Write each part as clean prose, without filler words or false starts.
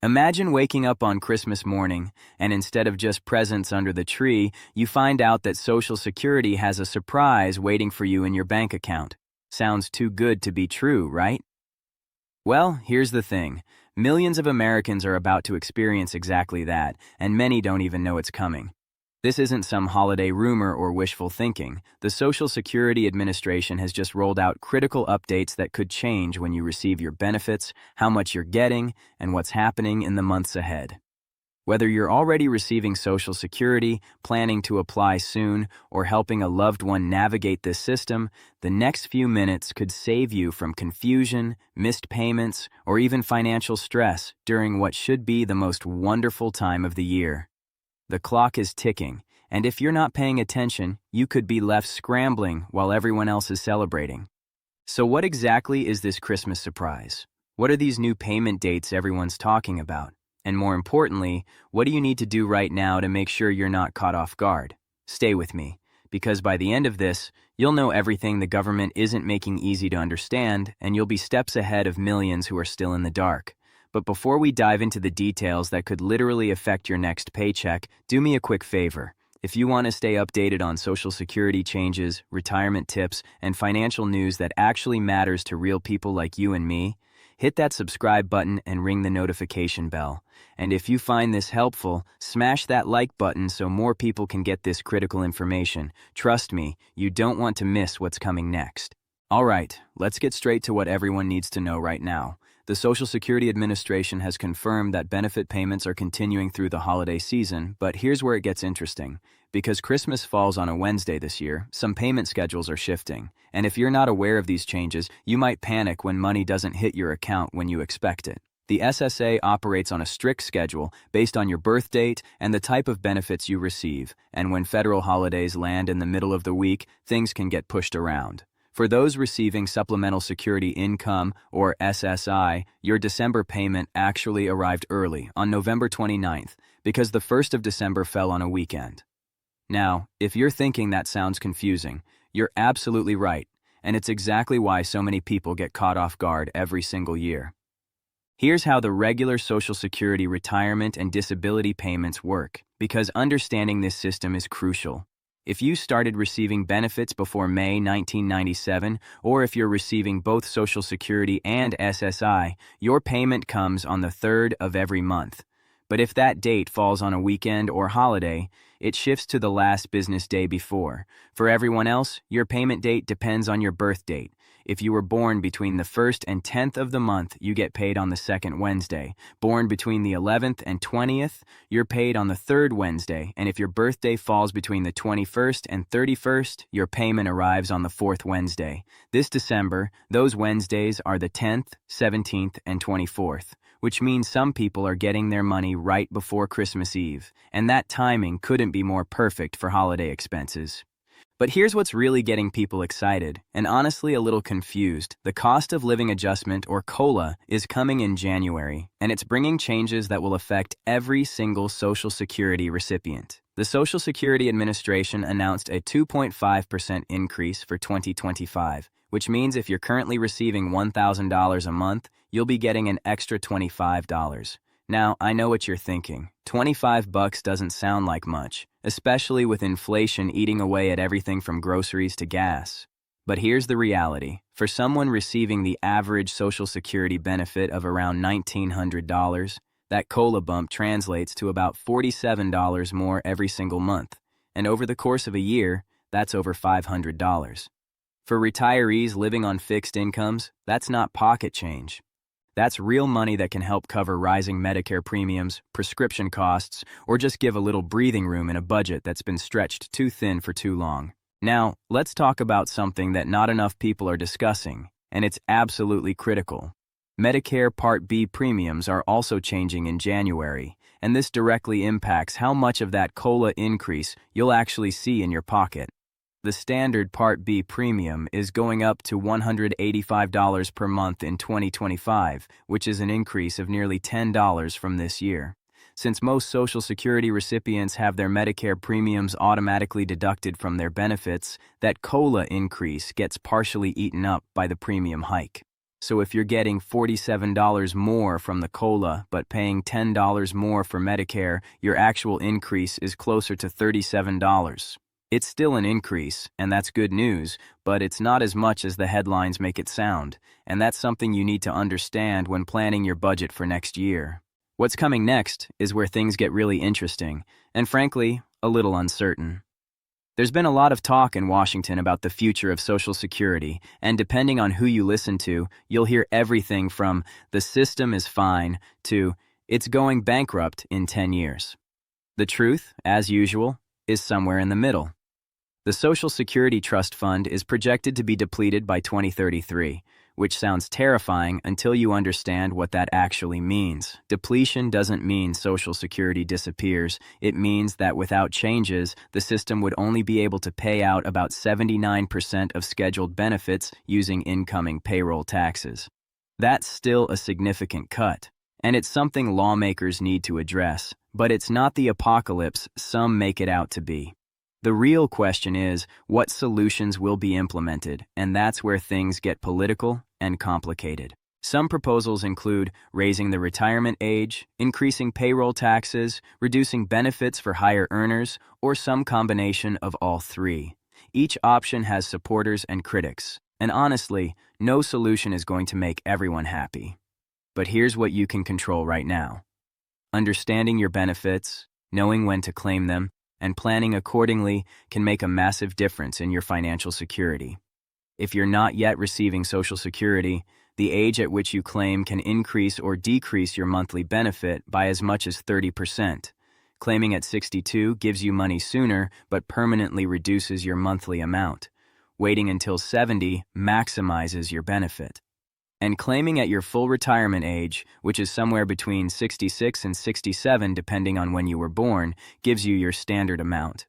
Imagine waking up on Christmas morning, and instead of just presents under the tree, you find out that Social Security has a surprise waiting for you in your bank account. Sounds too good to be true, right? Well, here's the thing. Millions of Americans are about to experience exactly that, and many don't even know it's coming. This isn't some holiday rumor or wishful thinking. The Social Security Administration has just rolled out critical updates that could change when you receive your benefits, how much you're getting, and what's happening in the months ahead. Whether you're already receiving Social Security, planning to apply soon, or helping a loved one navigate this system, the next few minutes could save you from confusion, missed payments, or even financial stress during what should be the most wonderful time of the year. The clock is ticking, and if you're not paying attention, you could be left scrambling while everyone else is celebrating. So what exactly is this Christmas surprise? What are these new payment dates everyone's talking about? And more importantly, what do you need to do right now to make sure you're not caught off guard? Stay with me, because by the end of this, you'll know everything the government isn't making easy to understand, and you'll be steps ahead of millions who are still in the dark. But before we dive into the details that could literally affect your next paycheck, do me a quick favor. If you want to stay updated on Social Security changes, retirement tips, and financial news that actually matters to real people like you and me, hit that subscribe button and ring the notification bell. And if you find this helpful, smash that like button so more people can get this critical information. Trust me, you don't want to miss what's coming next. All right, let's get straight to what everyone needs to know right now. The Social Security Administration has confirmed that benefit payments are continuing through the holiday season, but here's where it gets interesting. Because Christmas falls on a Wednesday this year, some payment schedules are shifting. And if you're not aware of these changes, you might panic when money doesn't hit your account when you expect it. The SSA operates on a strict schedule based on your birth date and the type of benefits you receive, and when federal holidays land in the middle of the week, things can get pushed around. For those receiving Supplemental Security Income, or SSI, your December payment actually arrived early, on November 29th, because the 1st of December fell on a weekend. Now, if you're thinking that sounds confusing, you're absolutely right, and it's exactly why so many people get caught off guard every single year. Here's how the regular Social Security retirement and disability payments work, because understanding this system is crucial. If you started receiving benefits before May 1997, or if you're receiving both Social Security and SSI, your payment comes on the 3rd of every month. But if that date falls on a weekend or holiday, it shifts to the last business day before. For everyone else, your payment date depends on your birth date. If you were born between the 1st and 10th of the month, you get paid on the 2nd Wednesday. Born between the 11th and 20th, you're paid on the 3rd Wednesday. And if your birthday falls between the 21st and 31st, your payment arrives on the 4th Wednesday. This December, those Wednesdays are the 10th, 17th, and 24th, which means some people are getting their money right before Christmas Eve. And that timing couldn't be more perfect for holiday expenses. But here's what's really getting people excited, and honestly a little confused. The Cost of Living Adjustment, or COLA, is coming in January, and it's bringing changes that will affect every single Social Security recipient. The Social Security Administration announced a 2.5% increase for 2025, which means if you're currently receiving $1,000 a month, you'll be getting an extra $25. Now, I know what you're thinking. $25 doesn't sound like much, especially with inflation eating away at everything from groceries to gas. But here's the reality. For someone receiving the average Social Security benefit of around $1,900, that COLA bump translates to about $47 more every single month. And over the course of a year, that's over $500. For retirees living on fixed incomes, that's not pocket change. That's real money that can help cover rising Medicare premiums, prescription costs, or just give a little breathing room in a budget that's been stretched too thin for too long. Now, let's talk about something that not enough people are discussing, and it's absolutely critical. Medicare Part B premiums are also changing in January, and this directly impacts how much of that COLA increase you'll actually see in your pocket. The standard Part B premium is going up to $185 per month in 2025, which is an increase of nearly $10 from this year. Since most Social Security recipients have their Medicare premiums automatically deducted from their benefits, that COLA increase gets partially eaten up by the premium hike. So if you're getting $47 more from the COLA but paying $10 more for Medicare, your actual increase is closer to $37. It's still an increase, and that's good news, but it's not as much as the headlines make it sound, and that's something you need to understand when planning your budget for next year. What's coming next is where things get really interesting, and frankly, a little uncertain. There's been a lot of talk in Washington about the future of Social Security, and depending on who you listen to, you'll hear everything from "the system is fine" to "it's going bankrupt in 10 years." The truth, as usual, is somewhere in the middle. The Social Security Trust Fund is projected to be depleted by 2033, which sounds terrifying until you understand what that actually means. Depletion doesn't mean Social Security disappears. It means that without changes, the system would only be able to pay out about 79% of scheduled benefits using incoming payroll taxes. That's still a significant cut, and it's something lawmakers need to address, but it's not the apocalypse some make it out to be. The real question is, what solutions will be implemented, and that's where things get political and complicated. Some proposals include raising the retirement age, increasing payroll taxes, reducing benefits for higher earners, or some combination of all three. Each option has supporters and critics, and honestly, no solution is going to make everyone happy. But here's what you can control right now. Understanding your benefits, knowing when to claim them, and planning accordingly can make a massive difference in your financial security. If you're not yet receiving Social Security, the age at which you claim can increase or decrease your monthly benefit by as much as 30%. Claiming at 62 gives you money sooner but permanently reduces your monthly amount. Waiting until 70 maximizes your benefit. And claiming at your full retirement age, which is somewhere between 66 and 67 depending on when you were born, gives you your standard amount.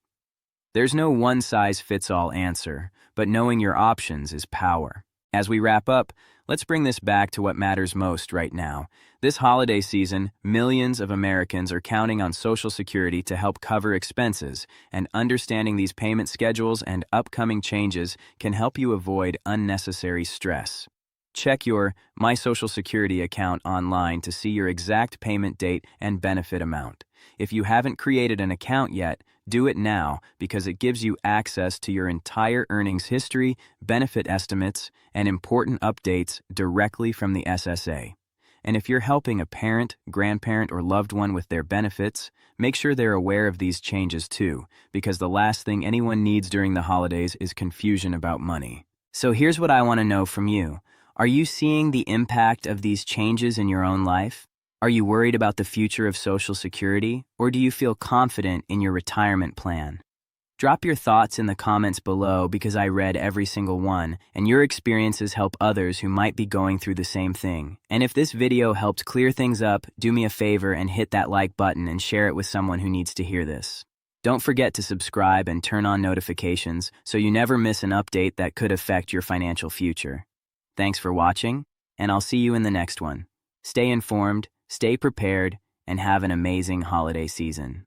There's no one-size-fits-all answer, but knowing your options is power. As we wrap up, let's bring this back to what matters most right now. This holiday season, millions of Americans are counting on Social Security to help cover expenses, and understanding these payment schedules and upcoming changes can help you avoid unnecessary stress. Check your My Social Security account online to see your exact payment date and benefit amount. If you haven't created an account yet, do it now because it gives you access to your entire earnings history, benefit estimates, and important updates directly from the SSA. And if you're helping a parent, grandparent, or loved one with their benefits, make sure they're aware of these changes too, because the last thing anyone needs during the holidays is confusion about money. So here's what I want to know from you. Are you seeing the impact of these changes in your own life? Are you worried about the future of Social Security, or do you feel confident in your retirement plan? Drop your thoughts in the comments below because I read every single one, and your experiences help others who might be going through the same thing. And if this video helped clear things up, do me a favor and hit that like button and share it with someone who needs to hear this. Don't forget to subscribe and turn on notifications so you never miss an update that could affect your financial future. Thanks for watching, and I'll see you in the next one. Stay informed, stay prepared, and have an amazing holiday season.